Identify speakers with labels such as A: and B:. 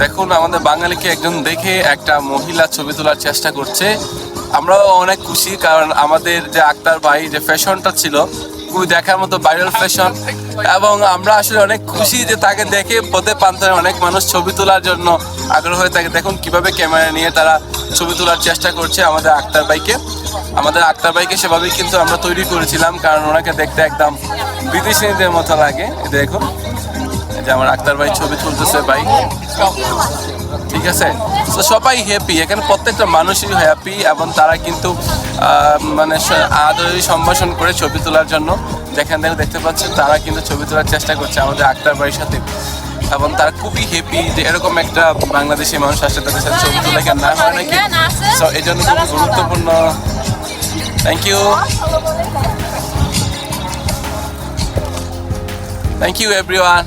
A: দেখুন আমাদের বাঙালিকে একজন দেখে একটা মহিলা ছবি তোলার চেষ্টা করছে। আমরাও অনেক খুশি, কারণ আমাদের যে আক্তার ভাই যে ফ্যাশনটা ছিল খুবই দেখার মতো ভাইরাল ফ্যাশন, এবং আমরা আসলে অনেক খুশি যে তাকে দেখে পথে প্রান্তে অনেক মানুষ ছবি তোলার জন্য আগ্রহ হয়ে থাকে। দেখুন কিভাবে ক্যামেরা নিয়ে তারা ছবি তোলার চেষ্টা করছে আমাদের আক্তার ভাইকে সেভাবেই কিন্তু আমরা তৈরি করেছিলাম, কারণ ওনাকে দেখতে একদম বিদেশিদের মতো লাগে। দেখুন যে আমার আক্তার ভাই ছবি তুলতেছে ভাই, ঠিক আছে। তো সবাই হ্যাপি, এখানে প্রত্যেকটা মানুষই হ্যাপি, এবং তারা কিন্তু মানে আদরে সম্ভাষণ করে ছবি তোলার জন্য যেখানে দেখতে পাচ্ছেন তারা কিন্তু ছবি তোলার চেষ্টা করছে আমাদের আক্তার ভাইয়ের সাথে, এবং তারা খুবই হ্যাপি যে এরকম একটা বাংলাদেশি মানুষ আসলে তাদের সাথে ছবি তোলা কেন না হয় নাকি। সো এই জন্য খুব গুরুত্বপূর্ণ। Thank you everyone.